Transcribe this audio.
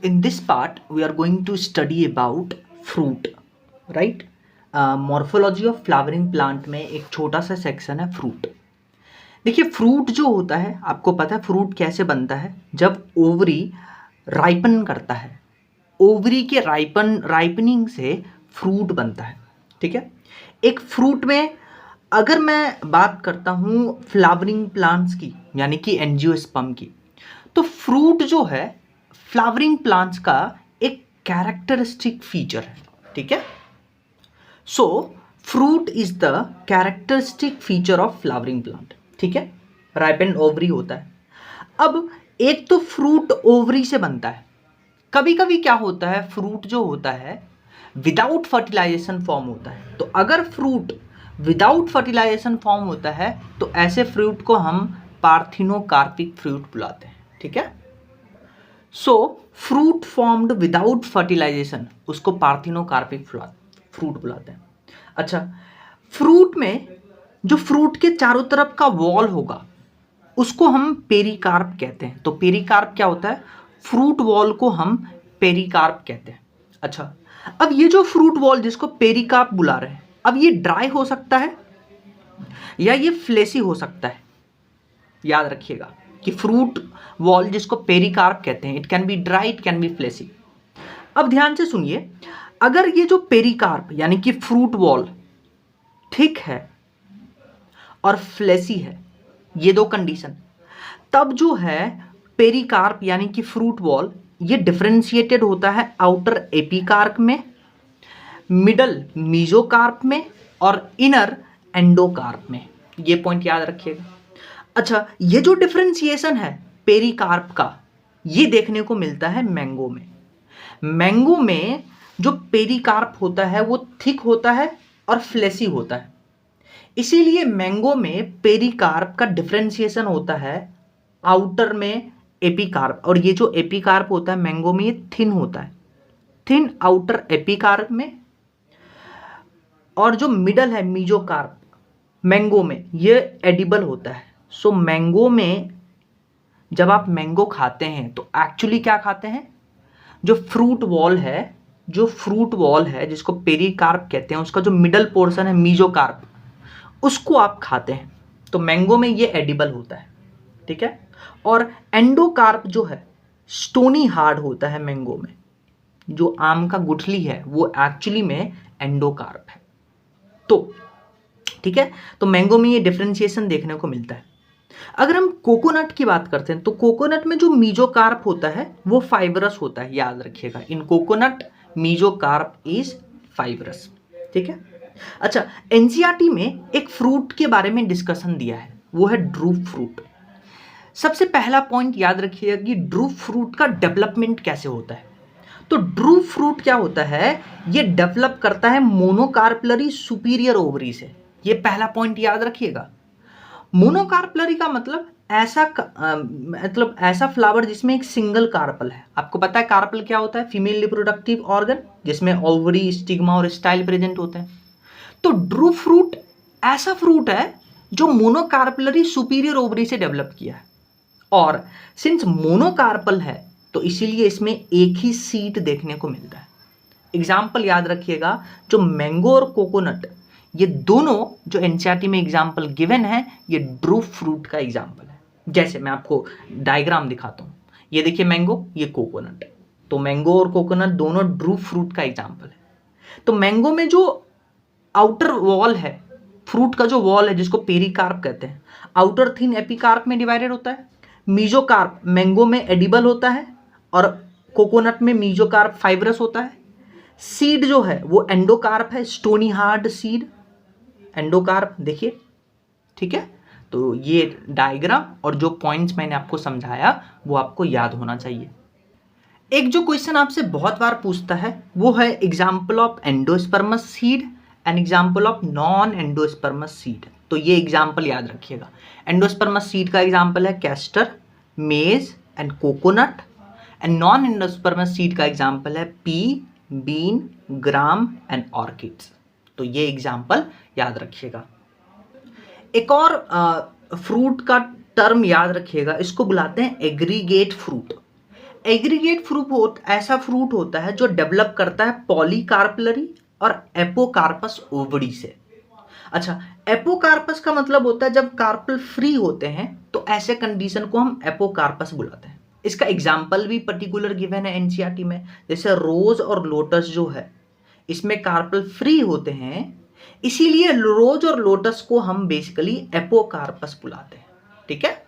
in this part we are going to study about fruit, right? Morphology of flowering plant में एक छोटा सा section है fruit. देखिए फ्रूट जो होता है, आपको पता है फ्रूट कैसे बनता है? जब ओवरी राइपन करता है, ओवरी के राइपनिंग से फ्रूट बनता है। ठीक है, एक फ्रूट में अगर मैं बात करता हूँ फ्लावरिंग प्लांट्स की, यानी कि एंजियोस्पर्म की, तो फ्रूट जो है फ्लावरिंग प्लांट्स का एक कैरेक्टरिस्टिक फीचर है। ठीक है, so fruit is the characteristic feature of flowering plant. ठीक है, राइपेंड ओवरी होता है। अब एक तो फ्रूट ओवरी से बनता है। कभी कभी क्या होता है, फ्रूट जो होता है विदाउट फर्टिलाइजेशन फॉर्म होता है। तो अगर फ्रूट विदाउट फर्टिलाइजेशन फॉर्म होता है तो ऐसे फ्रूट को हम पार्थिनोकार्पिक फ्रूट बुलाते हैं। ठीक है, so fruit formed without fertilisation उसको पार्थिनोकार्पिक फ्रूट बुलाते हैं। अच्छा, फ्रूट में जो फ्रूट के चारों तरफ का वॉल होगा उसको हम पेरिकार्प कहते हैं। तो पेरिकार्प क्या होता है? फ्रूट वॉल को हम पेरिकार्प कहते हैं। अच्छा, अब ये जो फ्रूट वॉल जिसको पेरिकार्प बुला रहे हैं, अब ये ड्राई हो सकता है या ये फ्लेसी हो सकता है। याद रखिएगा कि फ्रूट वॉल जिसको पेरिकार्प कहते हैं, it can be dry, it can be fleshy. अब ध्यान से सुनिए, अगर ये जो पेरिकार्प यानी कि फ्रूट वॉल थिक है और फ्लेसी है, ये दो कंडीशन, तब जो है पेरिकार्प यानी कि फ्रूट वॉल ये डिफरेंशिएटेड होता है आउटर एपिकार्प में, मिडल मीजोकार्प में और इनर एंडोकार्प में। ये पॉइंट याद रखिएगा। अच्छा, ये जो डिफरेंशिएशन है पेरिकार्प का, ये देखने को मिलता है मैंगो में। मैंगो में जो पेरिकार्प होता है वो थिक होता है और फ्लेसी होता है, इसीलिए मैंगो में पेरिकार्प का डिफरेंशिएशन होता है आउटर में एपिकार्प। और ये जो एपिकार्प होता है मैंगो में, ये थिन होता है, थिन आउटर एपिकार्प में, और जो मिडल है मीजोकार्प मैंगो में, ये एडिबल होता है। सो मैंगो में जब आप मैंगो खाते हैं तो एक्चुअली क्या खाते हैं? जो फ्रूट वॉल है, जो फ्रूट वॉल है जिसको पेरिकार्प कहते हैं, उसका जो मिडल पोर्शन है मीजोकार्प, उसको आप खाते हैं। तो मैंगो में ये एडिबल होता है। ठीक है, और एंडोकार्प जो है स्टोनी हार्ड होता है मैंगो में। जो आम का गुठली है वो एक्चुअली में एंडोकार्प है। तो ठीक है, तो मैंगो में ये डिफरेंशिएशन देखने को मिलता है। अगर हम कोकोनट की बात करते हैं तो कोकोनट में जो मीजोकार्प होता है वो फाइबरस होता है। याद रखिएगा, इन कोकोनट मीजोकार्प इज फाइबरस। ठीक है, अच्छा, एनसीईआरटी में एक फ्रूट के बारे में डिस्कशन दिया है, वो है ड्रूप फ्रूट। सबसे पहला पॉइंट याद रखिएगा कि ड्रूप फ्रूट का डेवलपमेंट कैसे होता है। तो ड्रूप फ्रूट क्या होता है? ये डेवलप करता है मोनोकार्पलरी सुपीरियर ओवरी से। ये पहला पॉइंट याद रखिएगा। मोनोकार्पलरी का मतलब ऐसा फ्लावर जिसमें एक सिंगल कार्पल है। आपको पता है कार्पल क्या होता है? फीमेल रिप्रोडक्टिव ऑर्गन, जिसमें ओवरी, स्टिग्मा और स्टाइल प्रेजेंट होते हैं। तो ड्रूप फ्रूट ऐसा फ्रूट है जो मोनोकार्पलरी सुपीरियर ओवरी से डेवलप किया है। और सिंस मोनोकार्पल है तो इसीलिए इसमें एक ही सीड देखने को मिलता है। एग्जाम्पल याद रखिएगा, जो मैंगो और कोकोनट, ये दोनों जो एनसीईआरटी में एग्जाम्पल गिवन है, ये ड्रूप फ्रूट का एग्जाम्पल है। जैसे मैं आपको डायग्राम दिखाता हूँ, ये देखिए मैंगो, ये कोकोनट। तो मैंगो और कोकोनट दोनों ड्रूप फ्रूट का एग्जाम्पल है। तो मैंगो में जो आउटर वॉल है, फ्रूट का जो वॉल है जिसको पेरिकार्प कहते हैं, आउटर थिन एपिकार्प में डिवाइडेड होता है। मीजोकार्प मैंगो में एडिबल होता है और कोकोनट में मीजोकार्प फाइब्रस होता है। सीड जो है वो एंडोकार्प है, स्टोनी हार्ड सीड, एंडोकार्प। देखिए, ठीक है, तो ये डायग्राम और जो पॉइंट्स मैंने आपको समझाया वो आपको याद होना चाहिए। एक जो क्वेश्चन आपसे बहुत बार पूछता है वो है example of endospermous seed and example of non endospermous seed. तो ये एग्जाम्पल याद रखिएगा। एंडोस्पर्मस सीड का एग्जाम्पल है castor, maize and coconut, and non endospermous seed का एग्जाम्पल है pea, bean, gram and orchids. तो ये एग्जाम्पल याद रखिएगा। एक और फ्रूट का टर्म याद रखिएगा, इसको बुलाते हैं एग्रीगेट फ्रूट। एग्रीगेट फ्रूट ऐसा फ्रूट होता है जो डेवलप करता है पॉलीकार्पलरी और एपोकार्पस ओवरी से। अच्छा, एपोकार्पस का मतलब होता है जब कार्पल फ्री होते हैं तो ऐसे कंडीशन को हम एपोकार्पस बुलाते हैं। इसका एग्जाम्पल भी पर्टिकुलर गिवन है एनसीईआरटी में, जैसे रोज और लोटस जो है इसमें कार्पल फ्री होते हैं, इसीलिए रोज और लोटस को हम बेसिकली एपोकार्पस बुलाते हैं। ठीक है,